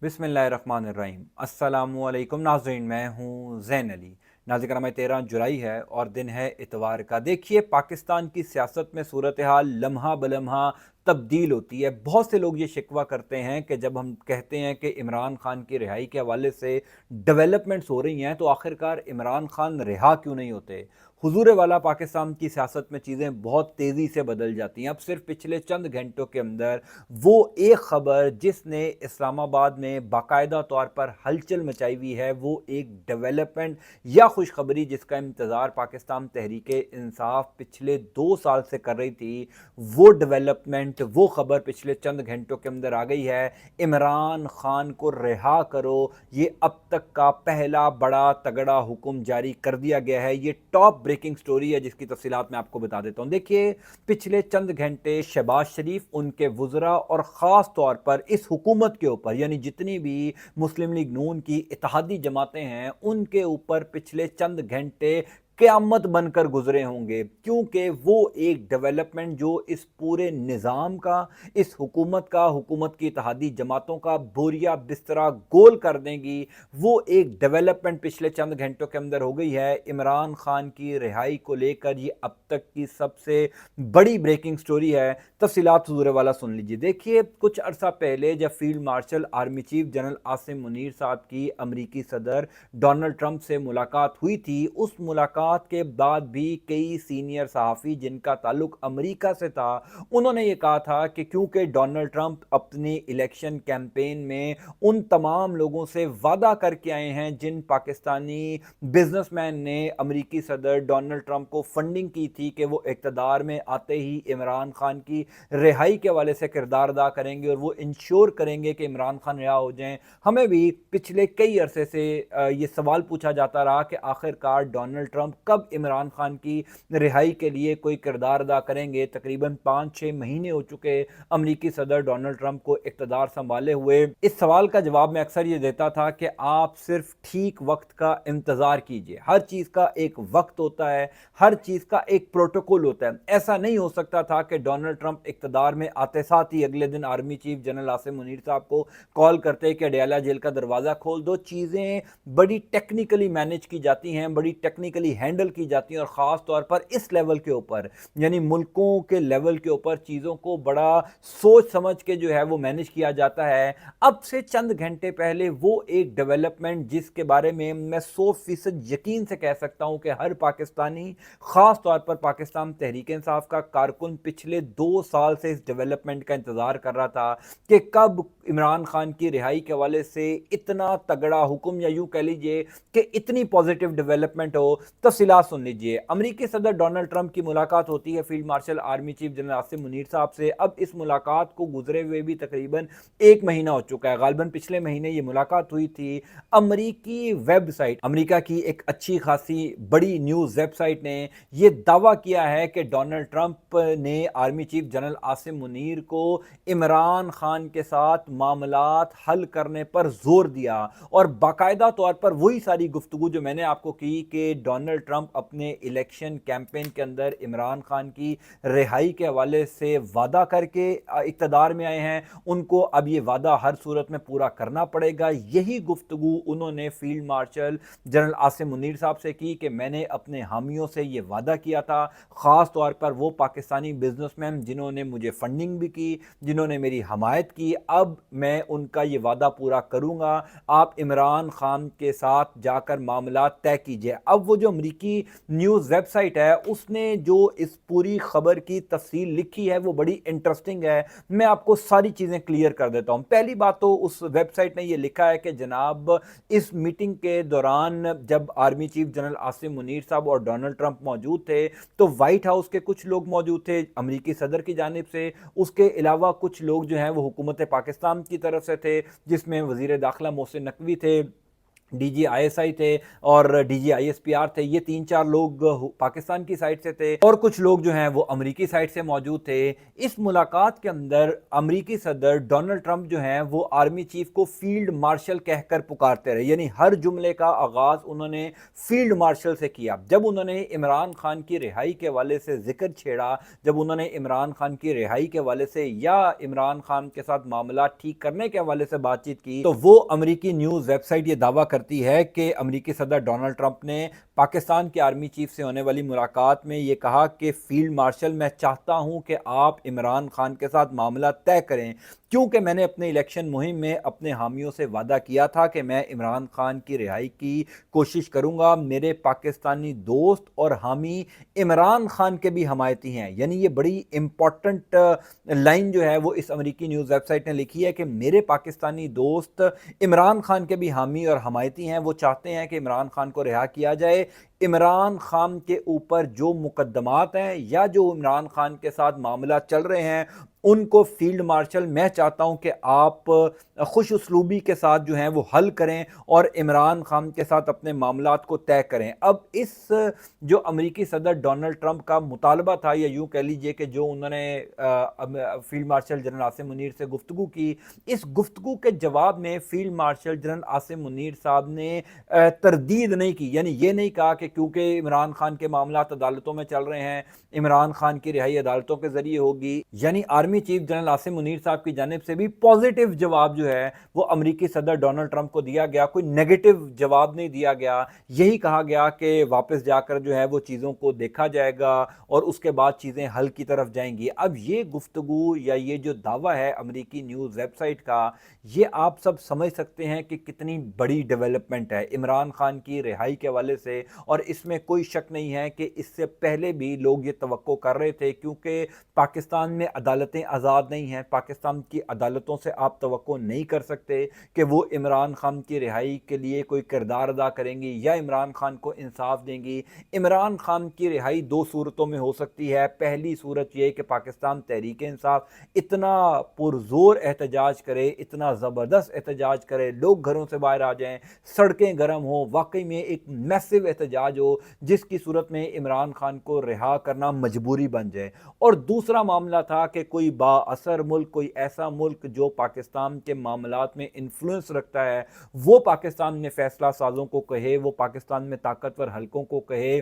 बिस्मिल्लाहिर्रहमानिर्रहीम। अस्सलामुअलैकुम नाज़रीन, मैं हूँ ज़ैन अली। नाज़रीन कराम, 13 जुलाई है और दिन है इतवार का। देखिए, पाकिस्तान की सियासत में सूरत हाल लम्हा बलम्हा तब्दील होती है। बहुत से लोग ये शिकवा करते हैं कि जब हम कहते हैं कि इमरान खान की रिहाई के हवाले से डेवलपमेंट्स हो रही हैं, तो आखिरकार इमरान खान रिहा क्यों नहीं होते। हुजूर वाला पाकिस्तान की सियासत में चीज़ें बहुत तेज़ी से बदल जाती हैं। अब सिर्फ पिछले चंद घंटों के अंदर वो एक खबर जिसने इस्लामाबाद में बाकायदा तौर पर हलचल मचाई हुई है, वो एक डेवलपमेंट या खुशखबरी जिसका इंतज़ार पाकिस्तान तहरीक इंसाफ पिछले 2 साल से कर रही थी, वो डेवलपमेंट, वो खबर पिछले चंद घंटों के अंदर आ गई है। इमरान खान को रिहा करो, ये अब तक का पहला बड़ा तगड़ा हुक्म जारी कर दिया गया है। ये टॉप ब्रेकिंग स्टोरी है जिसकी तफसीलात मैं आपको बता देता हूँ। देखिए, पिछले चंद घंटे शहबाज शरीफ, उनके वुज़रा और ख़ास तौर पर इस हुकूमत के ऊपर, यानी जितनी भी मुस्लिम लीग नून की इत्तेहादी जमातें हैं, उनके ऊपर पिछले चंद घंटे क़यामत बनकर गुजरे होंगे, क्योंकि वो एक डेवलपमेंट जो इस पूरे निज़ाम का, इस हुकूमत का, हुकूमत की इत्तेहादी जमातों का बोरिया बिस्तरा गोल कर देंगी, वो एक डेवलपमेंट पिछले चंद घंटों के अंदर हो गई है। इमरान खान की रिहाई को लेकर ये अब तक की सबसे बड़ी ब्रेकिंग स्टोरी है। तफसीलात हुजूर वाला सुन लीजिए। देखिए, कुछ अरसा पहले जब field marshal army chief general Asim Munir साहब की अमरीकी सदर डोनाल्ड ट्रंप से मुलाकात हुई थी, उस मुलाकात के बाद भी कई सीनियर सहाफ़ी जिनका ताल्लुक अमरीका से था, उन्होंने ये कहा था कि क्योंकि डोनाल्ड ट्रंप अपनी इलेक्शन कैंपेन में उन तमाम लोगों से वादा करके आए हैं जिन पाकिस्तानी बिजनेसमैन ने अमरीकी सदर डोनाल्ड ट्रंप को फंडिंग की थी, कि वो इक़्तिदार में आते ही इमरान खान की रिहाई के हवाले से किरदार अदा करेंगे और वो इंश्योर करेंगे कि इमरान खान रिहा हो जाएं। हमें भी पिछले कई अरसे से ये सवाल पूछा जाता रहा कि आखिरकार डोनाल्ड ट्रंप कब इमरान खान की रिहाई के लिए कोई किरदार अदा करेंगे। तकरीबन 5-6 महीने हो चुके अमरीकी सदर डोनाल्ड ट्रंप को इक़्तिदार संभाले हुए। इस सवाल का जवाब मैं अक्सर ये देता था कि आप सिर्फ ठीक वक्त का इंतज़ार कीजिए। हर चीज़ का एक वक्त होता है, हर चीज़ का एक प्रोटोकॉल होता है। ऐसा नहीं हो सकता था कि डोनाल्ड ट्रंप इक़्तिदार में आते साथ ही अगले दिन army chief general Asim Munir साहब को कॉल करते कि अडयाला जेल का दरवाज़ा खोल दो। चीज़ें बड़ी टेक्निकली मैनेज की जाती हैं, बड़ी टेक्निकली हैंडल की जाती हैं, और ख़ास तौर पर इस लेवल के ऊपर, यानी मुल्कों के लेवल के ऊपर चीज़ों को बड़ा सोच समझ के जो है वो मैनेज किया जाता है। अब से चंद घंटे पहले वो एक डेवलपमेंट जिसके बारे में मैं 100% यकीन से कह सकता हूं कि हर पाकिस्तानी, खास तौर पर पाकिस्तान तहरीक इंसाफ का कारकुन, पिछले 2 साल से इस डेवलपमेंट का इंतजार कर रहा था कि कब इमरान खान की रिहाई के हवाले से इतना तगड़ा हुक्म, या यूं कह लीजिए कि इतनी पॉजिटिव डेवलपमेंट हो। तफसीलात सुन लीजिए। अमरीकी सदर डोनाल्ड ट्रंप की मुलाकात होती है field marshal army chief general Asim Munir साहब से। अब इस मुलाकात को गुजरे हुए भी तकरीबन 1 महीना हो चुका है। गालिबन पिछले महीने ये मुलाकात हुई थी। अमरीकी वेबसाइट, अमरीका की एक अच्छी खासी बड़ी न्यूज़ वेबसाइट ने यह दावा किया है कि डोनाल्ड ट्रंप ने army chief general Asim Munir को इमरान खान के साथ मामलात हल करने पर जोर दिया, और बाकायदा तौर पर वही सारी गुफ्तगू जो मैंने आपको की कि डोनाल्ड ट्रंप अपने इलेक्शन कैंपेन के अंदर इमरान खान की रिहाई के हवाले से वादा करके इक़्तिदार में आए हैं, उनको अब ये वादा हर सूरत में पूरा करना पड़ेगा। यही गुफ्तगू उन्होंने field marshal general Asim Munir साहब से की कि मैंने अपने हामियों से ये वादा किया था, ख़ास तौर पर वो पाकिस्तानी बिजनेसमैन जिन्होंने मुझे फंडिंग भी की, जिन्होंने मेरी हमायत की, अब मैं उनका ये वादा पूरा करूँगा। आप इमरान खान के साथ जाकर मामला तय कीजिए। अब वो जो अमरीकी न्यूज़ वेबसाइट है, उसने जो इस पूरी खबर की तफसील लिखी है वो बड़ी इंटरेस्टिंग है। मैं आपको सारी चीज़ें क्लियर कर देता हूँ। पहली बात तो उस वेबसाइट ने ये लिखा है कि जनाब, इस मीटिंग के दौरान जब army chief general Asim Munir साहब और डोनाल्ड ट्रंप मौजूद थे, तो वाइट हाउस के कुछ लोग मौजूद थे अमरीकी सदर की जानिब से। उसके अलावा कुछ लोग जो हैं वो हुकूमत पाकिस्तान की तरफ से थे, जिसमें वज़ीर दाखिला मोहसिन नकवी थे, DGISI थे और DGISPR थे। ये 3-4 लोग पाकिस्तान की साइड से थे और कुछ लोग जो हैं वो अमरीकी साइड से मौजूद थे। इस मुलाकात के अंदर अमरीकी सदर डोनाल्ड ट्रंप जो हैं वो आर्मी चीफ को फील्ड मार्शल कहकर पुकारते रहे, यानी हर जुमले का आगाज उन्होंने फील्ड मार्शल से किया। जब उन्होंने इमरान खान की रिहाई के हवाले से जिक्र छेड़ा, जब उन्होंने इमरान खान की रिहाई के हवाले से या इमरान खान के साथ मामला ठीक करने के हवाले से बातचीत की, तो वो अमरीकी न्यूज वेबसाइट ये दावा करती है कि अमरीकी सदर डोनाल्ड ट्रंप ने पाकिस्तान के आर्मी चीफ से होने वाली मुलाकात में ये कहा कि फील्ड मार्शल, मैं चाहता हूं कि आप इमरान खान के साथ मामला तय करें, क्योंकि मैंने अपने इलेक्शन मुहिम में अपने हामियों से वादा किया था कि मैं इमरान खान की रिहाई की कोशिश करूंगा। मेरे पाकिस्तानी दोस्त और हामी इमरान खान के भी हमायती हैं। यानी ये बड़ी इंपॉर्टेंट लाइन जो है वो इस अमरीकी न्यूज़ वेबसाइट ने लिखी है कि मेरे पाकिस्तानी दोस्त इमरान खान के भी हामी और हमायती हैं। वो चाहते हैं कि इमरान खान को रिहा किया जाए। इमरान खान के ऊपर जो मुकदमात हैं या जो इमरान खान के साथ मामला चल रहे हैं उनको फील्ड मार्शल, मैं चाहता हूं कि आप खुश उसलूबी के साथ जो हैं वो हल करें और इमरान खान के साथ अपने मामलात को तय करें। अब इस जो अमरीकी सदर डोनाल्ड ट्रंप का मुतालबा था, या यूं कह लीजिए कि जो उन्होंने field marshal general Asim Munir से गुफ्तगू की, इस गुफ्तगू के जवाब में field marshal general Asim Munir साहब ने तरदीद नहीं की। यानी ये नहीं कहा कि क्योंकि इमरान खान के मामला अदालतों में चल रहे हैं, इमरान खान की रिहाई अदालतों के जरिए होगी। यानी army chief general Asim Munir साहब की जानिब से भी पॉजिटिव जवाब जो है वो अमरीकी सदर डोनाल्ड ट्रंप को दिया गया, कोई नेगेटिव जवाब नहीं दिया गया। यही कहा गया कि वापस जाकर जो है वो चीज़ों को देखा जाएगा और उसके बाद चीज़ें हल की तरफ जाएंगी। अब ये गुफ्तगू या ये जो दावा है अमरीकी न्यूज़ वेबसाइट का, ये आप सब समझ सकते हैं कि कितनी बड़ी डेवलपमेंट है इमरान खान की रिहाई के हवाले से। और इसमें कोई शक नहीं है कि इससे पहले भी लोग ये तवक्को कर रहे थे, क्योंकि पाकिस्तान में अदालतें आज़ाद नहीं हैं। पाकिस्तान की अदालतों से आप तवक्को नहीं कर सकते कि वो इमरान खान की रिहाई के लिए कोई किरदार अदा करेंगी या इमरान खान को इंसाफ देंगी। इमरान खान की रिहाई दो सूरतों में हो सकती है। पहली सूरत यह कि पाकिस्तान तहरीक इंसाफ इतना पुरजोर एहतजाज करे, इतना ज़बरदस्त एहतजाज करे, लोग घरों से बाहर आ जाएं, सड़कें गर्म हो, वाकई में एक मैसिव एहतजाज हो, जिसकी सूरत में इमरान खान को रिहा करना मजबूरी बन जाए। और दूसरा मामला था कि कोई बाअसर मुल्क, कोई ऐसा मुल्क जो पाकिस्तान के मामलात में इन्फ्लुएंस रखता है, वो पाकिस्तान में फैसला साजों को कहे, वो पाकिस्तान में ताकतवर हलकों को कहे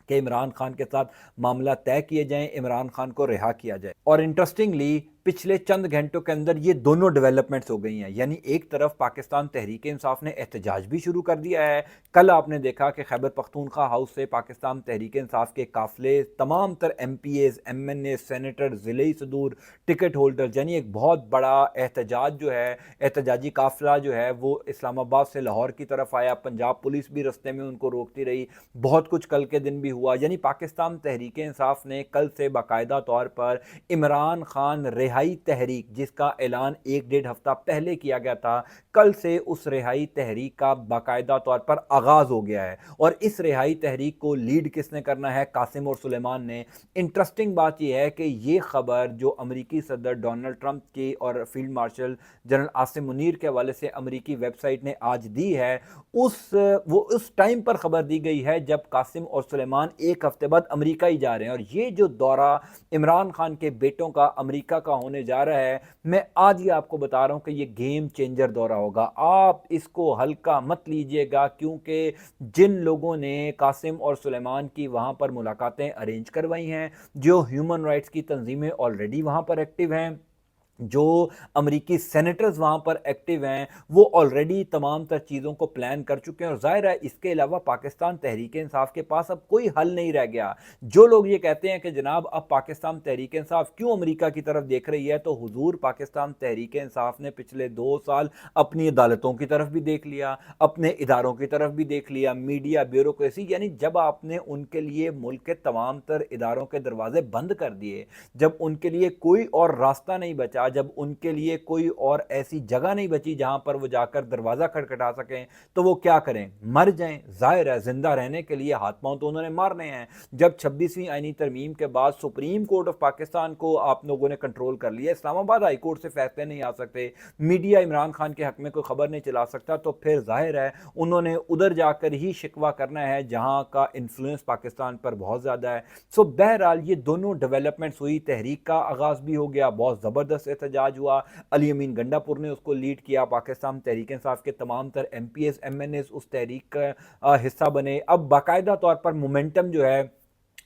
कि इमरान खान के साथ मामला तय किए जाएं, इमरान खान को रिहा किया जाए। और इंटरेस्टिंगली पिछले चंद घंटों के अंदर ये दोनों डेवलपमेंट्स हो गई हैं। यानी एक तरफ पाकिस्तान तहरीक इंसाफ ने एहतजाज भी शुरू कर दिया है। कल आपने देखा कि खैबर पख्तूनख्वा हाउस से पाकिस्तान तहरीक इंसाफ के काफिले, तमाम तर MPAs, MNA, सेनेटर, ज़िले सदूर, टिकट होल्डर, यानी एक बहुत बड़ा एहतजाज जो है, एहतजाजी काफिला जो है वो इस्लामाबाद से लाहौर की तरफ आया। पंजाब पुलिस भी रस्ते में उनको रोकती रही। बहुत कुछ कल के दिन भी हुआ। यानी पाकिस्तान तहरीक इंसाफ ने कल से बाकायदा तौर पर इमरान खान रिहाई तहरीक, जिसका ऐलान 1-1.5 हफ्ता पहले किया गया था, कल से उस रिहाई तहरीक का बाकायदा तौर पर आगाज हो गया है। और इस रिहाई तहरीक को लीड किसने करना है? कासिम और सुलेमान ने। इंटरेस्टिंग बात यह है कि ये खबर जो अमरीकी सदर डोनाल्ड ट्रंप की और field marshal general Asim Munir के हवाले से अमरीकी वेबसाइट ने आज दी है, वो उस टाइम पर खबर दी गई है जब कासिम और सुलेमान 1 हफ्ते बाद अमेरिका ही जा रहे हैं। और ये जो दौरा इमरान खान के बेटों का अमेरिका का होने जा रहा है, मैं आज ही आपको बता रहा हूं कि ये गेम चेंजर दौरा होगा। आप इसको हल्का मत लीजिएगा, क्योंकि जिन लोगों ने कासिम और सुलेमान की वहां पर मुलाकातें अरेंज करवाई हैं, जो ह्यूमन राइट्स की तंजीमें ऑलरेडी वहां पर एक्टिव हैं, जो अमरीकी सेनेटर्स वहाँ पर एक्टिव हैं, वो ऑलरेडी तमाम तर चीज़ों को प्लान कर चुके हैं। और ज़ाहिर है इसके अलावा पाकिस्तान तहरीक इंसाफ के पास अब कोई हल नहीं रह गया। जो लोग ये कहते हैं कि जनाब अब पाकिस्तान तहरीक इंसाफ क्यों अमेरिका की तरफ देख रही है, तो हुजूर पाकिस्तान तहरीक इंसाफ ने पिछले 2 साल अपनी अदालतों की तरफ भी देख लिया, अपने इदारों की तरफ भी देख लिया, मीडिया, ब्यूरोक्रेसी, यानी जब आपने उनके लिए मुल्क के तमाम तर इदारों के दरवाजे बंद कर दिए, जब उनके लिए कोई और रास्ता नहीं बचा, جب ان کے لیے کوئی اور ایسی جگہ نہیں بچی جہاں پر وہ جا کر دروازہ کھٹکھٹا سکیں تو وہ کیا کریں؟ مر جائیں۔ ظاہر ہے زندہ رہنے کے لیے ہاتھ پاؤں تو انہوں نے مارنے ہیں۔ جب 26ویں آئینی ترمیم کے بعد سپریم کورٹ آف پاکستان کو آپ لوگوں نے کنٹرول کر لیا، اسلام آباد ہائی کورٹ سے فیصلے نہیں آ سکتے، میڈیا عمران خان کے حق میں کوئی خبر نہیں چلا سکتا، تو پھر ظاہر ہے انہوں نے ادھر جا کر ہی شکوہ کرنا ہے جہاں کا انفلوئنس پاکستان پر بہت زیادہ ہے۔ سو بہرحال یہ دونوں ڈیولپمنٹس ہوئی، تحریک کا آغاز بھی ہو گیا، بہت زبردست احتجاج ہوا، علی امین گنڈا پور نے اس کو لیڈ کیا، پاکستان تحریک انصاف کے تمام تر M P S M N S اس تحریک کا حصہ بنے۔ اب باقاعدہ طور پر مومنٹم جو ہے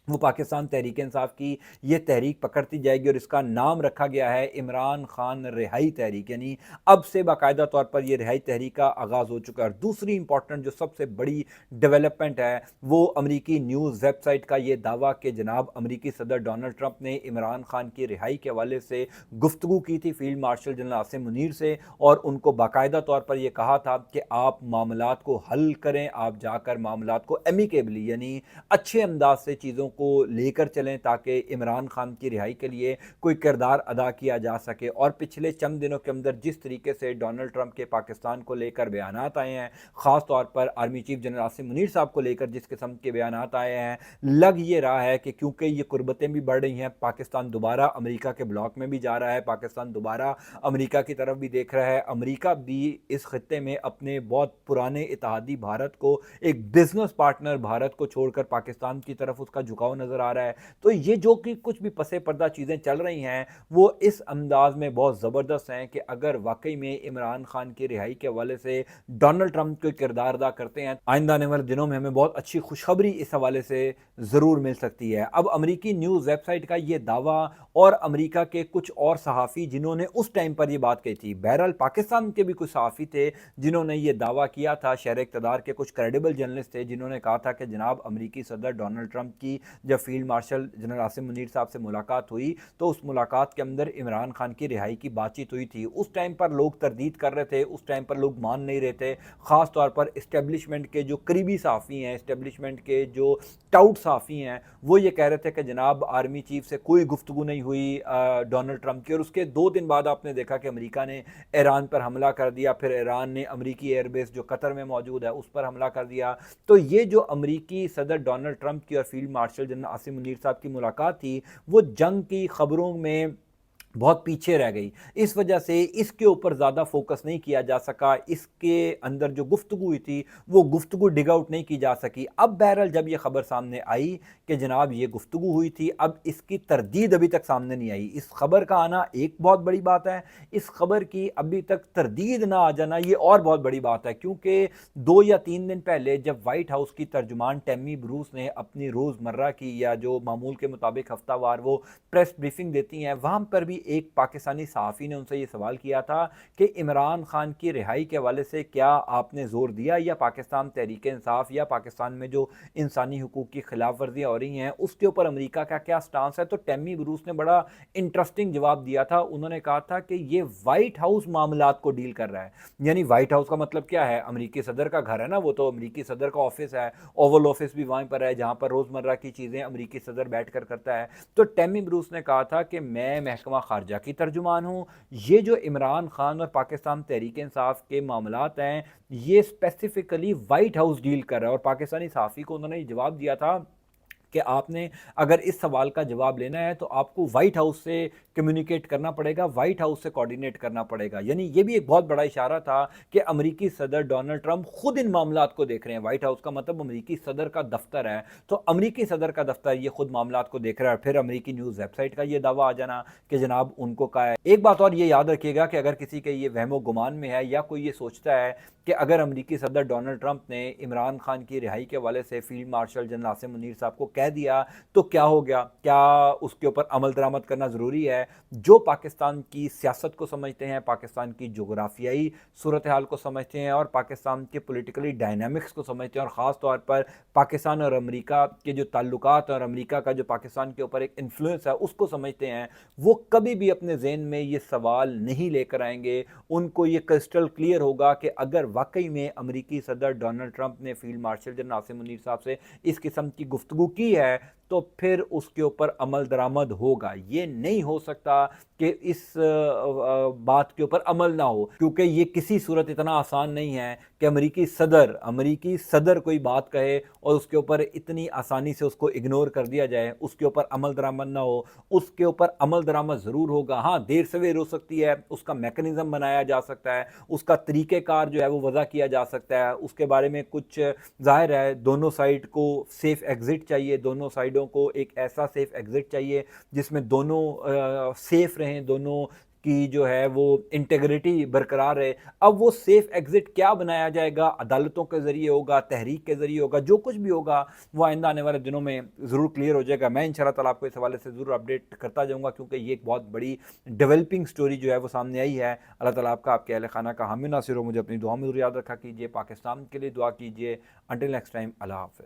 وہ پاکستان تحریک انصاف کی یہ تحریک پکڑتی جائے گی، اور اس کا نام رکھا گیا ہے عمران خان رہائی تحریک، یعنی اب سے باقاعدہ طور پر یہ رہائی تحریک کا آغاز ہو چکا ہے۔ اور دوسری امپورٹنٹ جو سب سے بڑی ڈیولپمنٹ ہے وہ امریکی نیوز ویب سائٹ کا یہ دعویٰ کہ جناب امریکی صدر ڈونلڈ ٹرمپ نے عمران خان کی رہائی کے حوالے سے گفتگو کی تھی field marshal general Asim Munir سے، اور ان کو باقاعدہ طور پر یہ کہا تھا کہ آپ معاملات کو حل کریں، آپ جا کر معاملات کو ایمیکیبلی یعنی اچھے انداز سے چیزوں کو لے کر چلیں تاکہ عمران خان کی رہائی کے لیے کوئی کردار ادا کیا جا سکے۔ اور پچھلے چند دنوں کے اندر جس طریقے سے ڈونلڈ ٹرمپ کے پاکستان کو لے کر بیانات آئے ہیں، خاص طور پر army chief general Asim Munir sahib کو لے کر جس قسم کے بیانات آئے ہیں، لگ یہ رہا ہے کہ کیونکہ یہ قربتیں بھی بڑھ رہی ہیں، پاکستان دوبارہ امریکہ کے بلاک میں بھی جا رہا ہے، پاکستان دوبارہ امریکہ کی طرف بھی دیکھ رہا ہے، امریکہ بھی اس خطے میں اپنے بہت پرانے اتحادی بھارت کو، ایک بزنس پارٹنر بھارت کو چھوڑ کر پاکستان کی طرف اس کا جھکاؤ نظر آ رہا ہے۔ تو یہ جو کہ کچھ بھی پس پردہ چیزیں چل رہی ہیں وہ اس انداز میں بہت زبردست ہیں کہ اگر واقعی میں عمران خان کی رہائی کے حوالے سے ڈونلڈ ٹرمپ کوئی کردار ادا کرتے ہیں، آئندہ آنے والے دنوں میں ہمیں بہت اچھی خوشخبری اس حوالے سے ضرور مل سکتی ہے۔ اب امریکی نیوز ویب سائٹ کا یہ دعویٰ اور امریکہ کے کچھ اور صحافی جنہوں نے اس ٹائم پر یہ بات کہی تھی، بہرحال پاکستان کے بھی کچھ صحافی تھے جنہوں نے یہ دعویٰ کیا تھا، شہر اقتدار کے کچھ کریڈیبل جرنلسٹ تھے جنہوں نے کہا تھا کہ جناب امریکی صدر ڈونلڈ ٹرمپ کی جب field marshal general Asim Munir صاحب سے ملاقات ہوئی تو اس ملاقات کے اندر عمران خان کی رہائی کی بات چیت ہوئی تھی۔ اس ٹائم پر لوگ تردید کر رہے تھے، اس ٹائم پر لوگ مان نہیں رہے تھے، خاص طور پر اسٹیبلشمنٹ کے جو قریبی صحافی ہیں، اسٹیبلشمنٹ کے جو ٹاؤٹ صحافی ہیں، وہ یہ کہہ رہے تھے کہ جناب آرمی چیف سے کوئی گفتگو نہیں ہوئی ڈونلڈ ٹرمپ کی۔ اور اس کے 2 دن بعد آپ نے دیکھا کہ امریکہ نے ایران پر حملہ کر دیا، پھر ایران نے امریکی ایئر بیس جو قطر میں موجود ہے اس پر حملہ کر دیا۔ تو یہ جو امریکی صدر ڈونلڈ ٹرمپ کی اور field marshal general Asim Munir صاحب کی ملاقات تھی وہ جنگ کی خبروں میں بہت پیچھے رہ گئی، اس وجہ سے اس کے اوپر زیادہ فوکس نہیں کیا جا سکا، اس کے اندر جو گفتگو ہوئی تھی وہ گفتگو ڈگ آؤٹ نہیں کی جا سکی۔ اب بہرحال جب یہ خبر سامنے آئی کہ جناب یہ گفتگو ہوئی تھی، اب اس کی تردید ابھی تک سامنے نہیں آئی۔ اس خبر کا آنا ایک بہت بڑی بات ہے، اس خبر کی ابھی تک تردید نہ آ جانا یہ اور بہت بڑی بات ہے، کیونکہ 2 یا 3 دن پہلے جب وائٹ ہاؤس کی ترجمان ٹیمی بروس نے اپنی روزمرہ کی یا جو معمول کے مطابق ہفتہ وار وہ پریس بریفنگ دیتی ہیں، وہاں پر بھی ایک پاکستانی صحافی نے ان سے یہ سوال کیا تھا کہ عمران خان کی رہائی کے حوالے سے کیا آپ نے زور دیا یا پاکستان تحریک انصاف یا پاکستان میں جو انسانی حقوق کی خلاف ورزیاں ہو رہی ہیں اس کے اوپر امریکہ کا کیا سٹانس ہے؟ تو ٹیمی بروس نے بڑا انٹرسٹنگ جواب دیا تھا، انہوں نے کہا تھا کہ یہ وائٹ ہاؤس معاملات کو ڈیل کر رہا ہے۔ یعنی وائٹ ہاؤس کا مطلب کیا ہے؟ امریکی صدر کا گھر ہے نا، وہ تو امریکی صدر کا آفس ہے، اوول آفس بھی وہاں پر ہے جہاں پر روزمرہ کی چیزیں امریکی صدر بیٹھ کر کرتا ہے۔ تو ٹیمی بروس نے کہا تھا کہ میں محکمہ خارجہ کی ترجمان ہوں، یہ جو عمران خان اور پاکستان تحریک انصاف کے معاملات ہیں یہ اسپیسیفکلی وائٹ ہاؤس ڈیل کر رہا ہے۔ اور پاکستانی صحافی کو انہوں نے جواب دیا تھا کہ آپ نے اگر اس سوال کا جواب لینا ہے تو آپ کو وائٹ ہاؤس سے کمیونیکیٹ کرنا پڑے گا، وائٹ ہاؤس سے کوارڈینیٹ کرنا پڑے گا۔ یعنی یہ بھی ایک بہت بڑا اشارہ تھا کہ امریکی صدر ڈونلڈ ٹرمپ خود ان معاملات کو دیکھ رہے ہیں۔ وائٹ ہاؤس کا مطلب امریکی صدر کا دفتر ہے، تو امریکی صدر کا دفتر یہ خود معاملات کو دیکھ رہا ہے۔ پھر امریکی نیوز ویب سائٹ کا یہ دعویٰ آ جانا کہ جناب ان کو کہا ہے۔ ایک بات اور یہ یاد رکھیے گا کہ اگر کسی کے یہ وہم و گمان میں ہے یا کوئی یہ سوچتا ہے کہ اگر امریکی صدر ڈونلڈ ٹرمپ نے عمران خان کی رہائی کے حوالے سے field marshal general Asim Munir sahib کو کہہ دیا تو کیا ہو گیا، کیا اس کے اوپر عمل درآمد کرنا ضروری ہے؟ جو پاکستان کی سیاست کو سمجھتے ہیں، پاکستان کی جغرافیائی صورتحال کو سمجھتے ہیں اور پاکستان کے پولیٹیکلی ڈائنامکس کو سمجھتے ہیں، اور خاص طور پر پاکستان اور امریکہ کے جو تعلقات اور امریکہ کا جو پاکستان کے اوپر ایک انفلوئنس ہے اس کو سمجھتے ہیں، وہ کبھی بھی اپنے ذہن میں یہ سوال نہیں لے کر آئیں گے۔ ان کو یہ کرسٹل کلیئر ہوگا کہ اگر واقعی میں امریکی صدر ڈونلڈ ٹرمپ نے field marshal general Asim Munir صاحب سے اس قسم کی گفتگو کی ہے تو پھر اس کے اوپر عمل درآمد ہوگا. یہ نہیں ہو سکتا کہ اس بات کے اوپر عمل نہ ہو، کیونکہ یہ کسی صورت اتنا آسان نہیں ہے کہ امریکی صدر کوئی بات کہے اور اس کے اوپر اتنی آسانی سے اس کو اگنور کر دیا جائے، اس کے اوپر عمل درآمد نہ ہو. اس کے اوپر عمل درآمد ضرور ہوگا. ہاں، دیر سویر ہو سکتی ہے، اس کا میکنزم بنایا جا سکتا ہے، اس کا طریقہ کار جو ہے وہ وضع کیا جا سکتا ہے، اس کے بارے میں کچھ ظاہر ہے دونوں سائڈ کو سیف ایگزٹ چاہیے، دونوں سائڈوں کو ایک ایسا سیف ایگزٹ چاہیے جس میں دونوں سیف رہیں، دونوں کی جو ہے وہ انٹیگریٹی برقرار ہے. اب وہ سیف ایگزٹ کیا بنایا جائے گا؟ عدالتوں کے ذریعے ہوگا، تحریک کے ذریعے ہوگا، جو کچھ بھی ہوگا وہ آئندہ آنے والے دنوں میں ضرور کلیئر ہو جائے گا. میں انشاءاللہ تعالیٰ آپ کو اس حوالے سے ضرور اپڈیٹ کرتا جاؤں گا، کیونکہ یہ ایک بہت بڑی ڈیولپنگ سٹوری جو ہے وہ سامنے آئی ہے. اللہ تعالیٰ آپ کا، آپ کے اہل خانہ کا حامی ناصر ہو. مجھے اپنی دعا میں ضرور یاد رکھا کیجیے. پاکستان کے لیے دعا کیجیے. انٹل نیکسٹ ٹائم، اللہ حافظ.